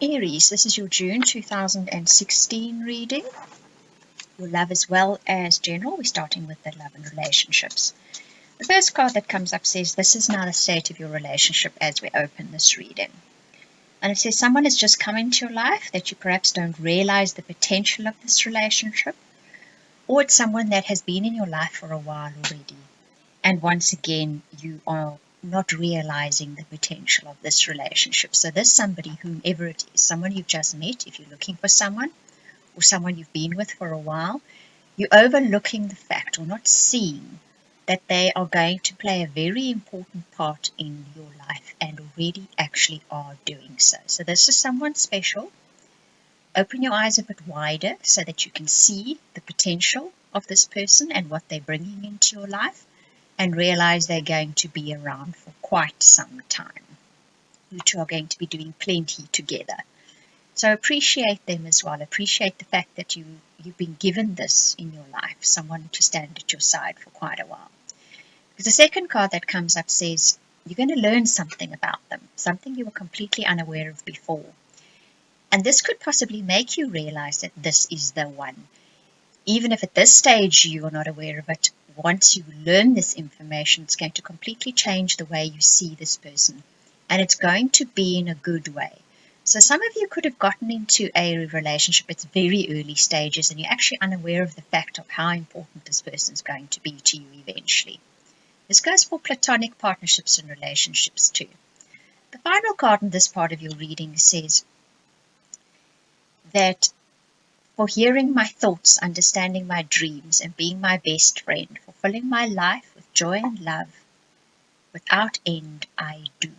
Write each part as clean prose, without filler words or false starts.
Aries, this is your June 2016 reading. Your love as well as general. We're starting with the love and relationships. The first card that comes up says, this is now the state of your relationship as we open this reading. And it says someone has just come into your life that you perhaps don't realize the potential of this relationship, or it's someone that has been in your life for a while already. And once again, you are not realizing the potential of this relationship. So this somebody, whomever it is, someone you've just met, if you're looking for someone, or someone you've been with for a while, you're overlooking the fact or not seeing that they are going to play a very important part in your life and already actually are doing so. So this is someone special. Open your eyes a bit wider so that you can see the potential of this person and what they're bringing into your life, and realize they're going to be around for quite some time. You two are going to be doing plenty together. So appreciate them as well. Appreciate the fact that you've been given this in your life, someone to stand at your side for quite a while. Because the second card that comes up says you're going to learn something about them, something you were completely unaware of before. And this could possibly make you realize that this is the one. Even if at this stage you are not aware of it, once you learn this information, it's going to completely change the way you see this person. And it's going to be in a good way. So some of you could have gotten into a relationship at very early stages and you're actually unaware of the fact of how important this person is going to be to you eventually. This goes for platonic partnerships and relationships too. The final card in this part of your reading says that for hearing my thoughts, understanding my dreams, and being my best friend, fulfilling my life with joy and love, without end I do.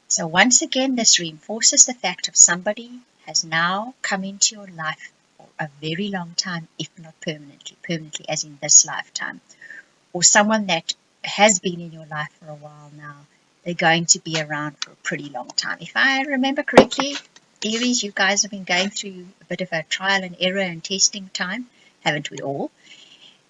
So once again, this reinforces the fact of somebody has now come into your life for a very long time, if not permanently as in this lifetime, or someone that has been in your life for a while now. They're going to be around for a pretty long time. If I remember correctly, Aries, you guys have been going through a bit of a trial and error and testing time, haven't we all?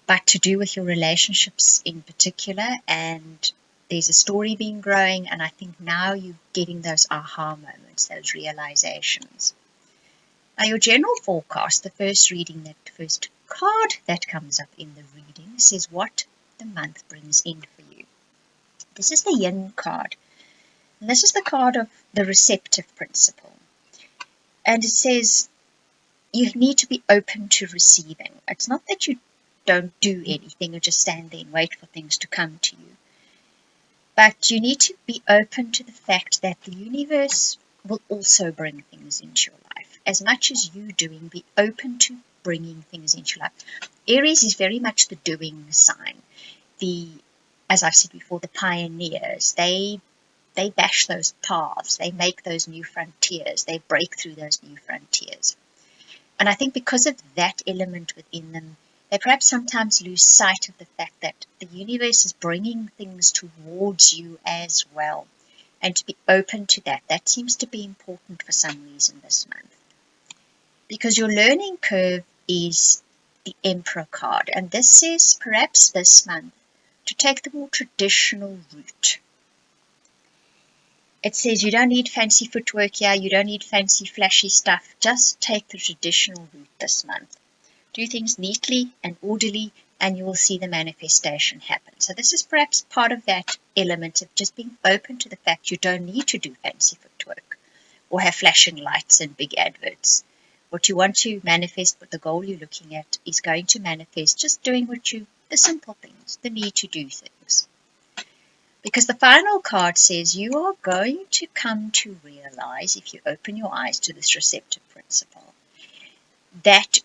But to do with your relationships in particular, and there's a story being growing, and I think now you're getting those aha moments, those realizations. Now your general forecast, the first card that comes up in the reading says what the month brings in for you. This is the Yin card, and this is the card of the receptive principle. And it says you need to be open to receiving. It's not that you don't do anything or just stand there and wait for things to come to you. But you need to be open to the fact that the universe will also bring things into your life. As much as you doing, be open to bringing things into your life. Aries is very much the doing sign. As I've said before, the pioneers, they bash those paths, they make those new frontiers, they break through those new frontiers. And I think because of that element within them, they perhaps sometimes lose sight of the fact that the universe is bringing things towards you as well. And to be open to that, that seems to be important for some reason this month. Because your learning curve is the Emperor card. And this says perhaps this month to take the more traditional route. It says you don't need fancy footwork here, you don't need fancy flashy stuff, just take the traditional route this month. Do things neatly and orderly and you will see the manifestation happen. So this is perhaps part of that element of just being open to the fact you don't need to do fancy footwork or have flashing lights and big adverts. What you want to manifest, what the goal you're looking at is going to manifest just doing the simple things, the need to do things. Because the final card says you are going to come to realize, if you open your eyes to this receptive principle, that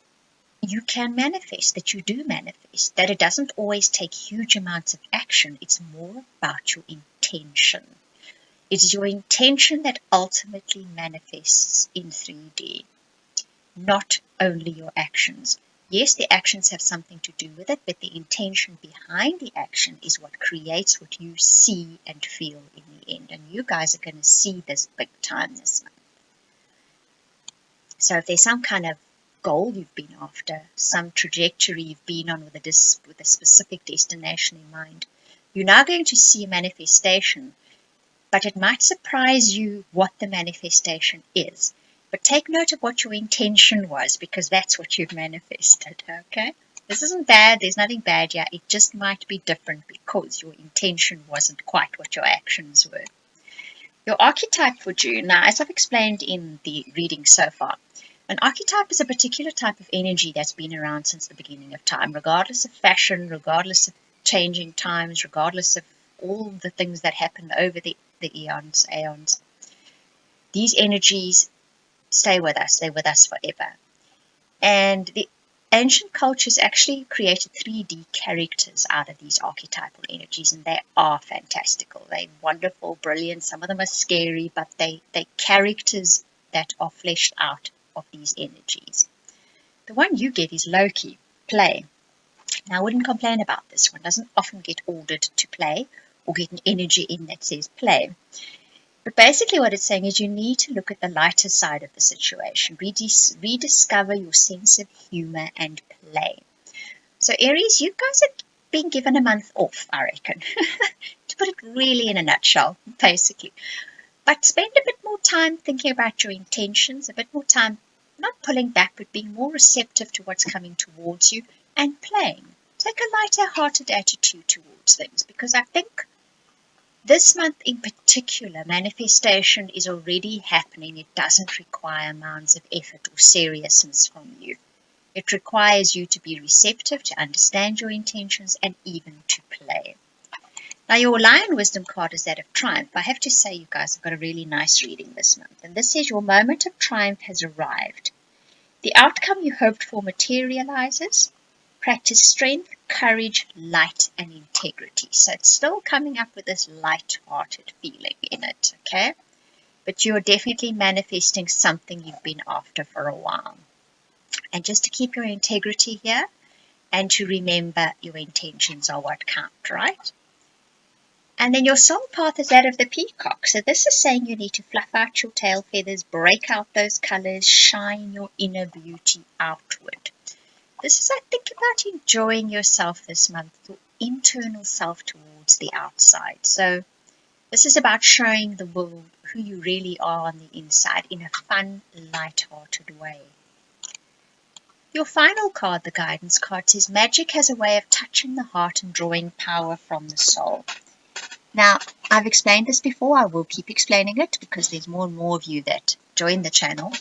you can manifest, that you do manifest, that it doesn't always take huge amounts of action. It's more about your intention. It is your intention that ultimately manifests in 3D, not only your actions. Yes, the actions have something to do with it, but the intention behind the action is what creates what you see and feel in the end. And you guys are going to see this big time this month. So if there's some kind of goal you've been after, some trajectory you've been on with a specific destination in mind, you're now going to see a manifestation, but it might surprise you what the manifestation is. But take note of what your intention was, because that's what you've manifested, okay? This isn't bad. There's nothing bad here. It just might be different because your intention wasn't quite what your actions were. Your archetype for June. Now, as I've explained in the reading so far, an archetype is a particular type of energy that's been around since the beginning of time, regardless of fashion, regardless of changing times, regardless of all the things that happened over the aeons. These energies stay with us. They're with us forever. And the ancient cultures actually created 3D characters out of these archetypal energies, and they are fantastical. They're wonderful, brilliant. Some of them are scary, but they're characters that are fleshed out of these energies. The one you get is Loki, play. Now, I wouldn't complain about this one. Doesn't often get ordered to play or get an energy in that says play. But basically what it's saying is you need to look at the lighter side of the situation, rediscover your sense of humor and play. So Aries, you guys have been given a month off, I reckon, to put it really in a nutshell, basically. But spend a bit more time thinking about your intentions, a bit more time not pulling back, but being more receptive to what's coming towards you and playing. Take a lighter-hearted attitude towards things, because I think this month in particular, manifestation is already happening. It doesn't require amounts of effort or seriousness from you. It requires you to be receptive, to understand your intentions, and even to play. Now, your Lion Wisdom card is that of triumph. I have to say, you guys have got a really nice reading this month. And this says your moment of triumph has arrived. The outcome you hoped for materializes. Practice strength, courage, light, and integrity. So it's still coming up with this light-hearted feeling in it, okay? But you're definitely manifesting something you've been after for a while. And just to keep your integrity here, and to remember your intentions are what count, right? And then your soul path is that of the peacock. So this is saying you need to fluff out your tail feathers, break out those colors, shine your inner beauty outward. This is, I think, about enjoying yourself this month, your internal self towards the outside. So this is about showing the world who you really are on the inside in a fun, light-hearted way. Your final card, the guidance card, says magic has a way of touching the heart and drawing power from the soul. Now, I've explained this before. I will keep explaining it because there's more and more of you that join the channel.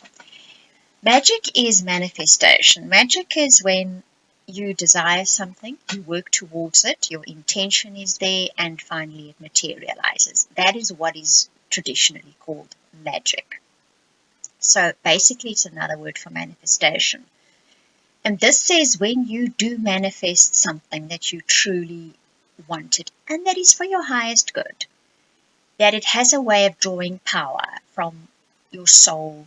Magic is manifestation. Magic is when you desire something, you work towards it, your intention is there, and finally it materializes. That is what is traditionally called magic. So basically it's another word for manifestation. And this says when you do manifest something that you truly wanted, and that is for your highest good, that it has a way of drawing power from your soul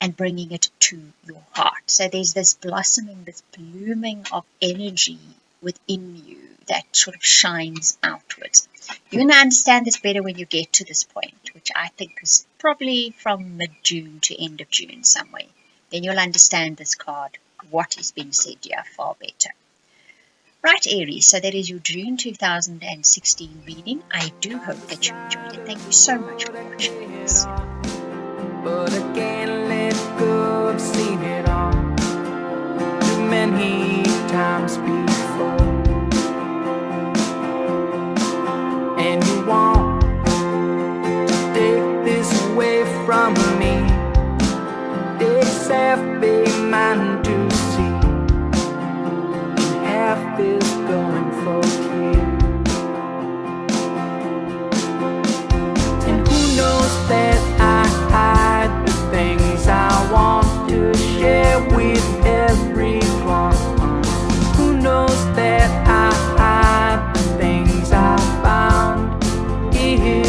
and bringing it to your heart. So there's this blossoming, this blooming of energy within you that sort of shines outwards. You're going to understand this better when you get to this point, which I think is probably from mid-June to end of June somewhere. Then you'll understand this card, what is being said here, far better. Right, Aries, so that is your June 2016 reading. I do hope that you enjoyed it. Thank you so much for watching this. But I can't let go, I've seen it all too many times before. And you want to take this away from me. It's half a mind to see, and half is going for free. And who knows that I hide the things I want to share with everyone. Who knows that I hide the things I found here.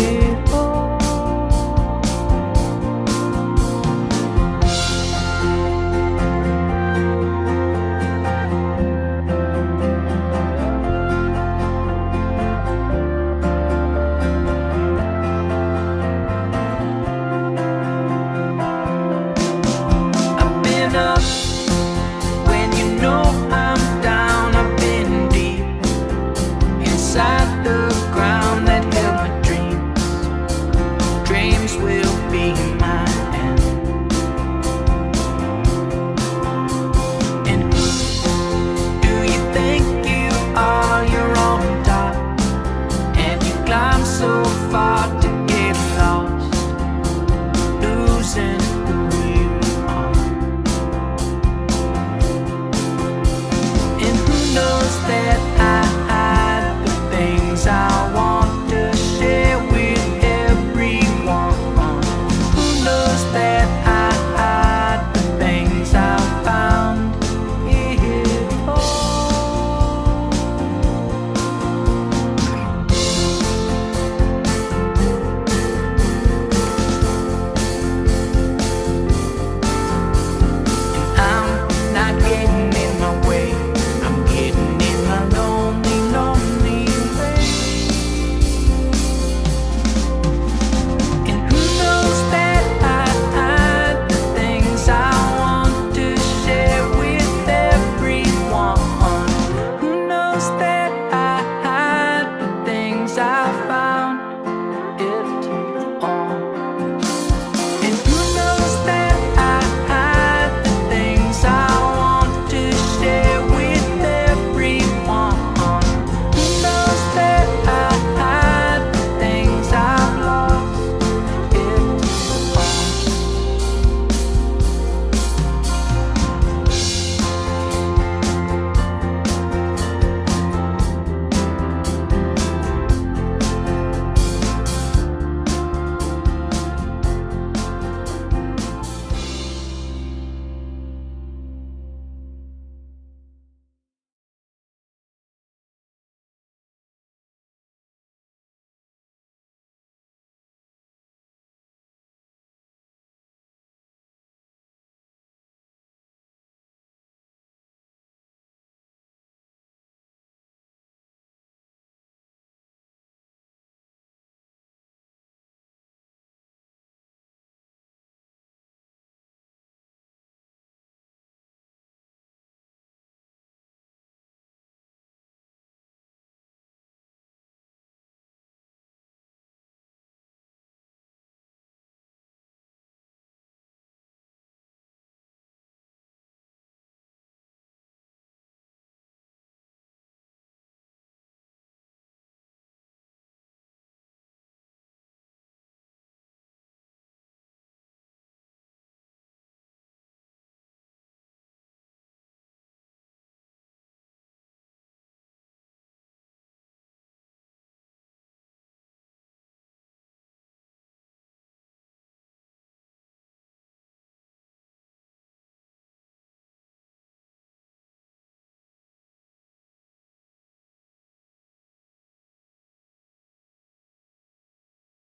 Inside the ground that held my dreams. Dreams will be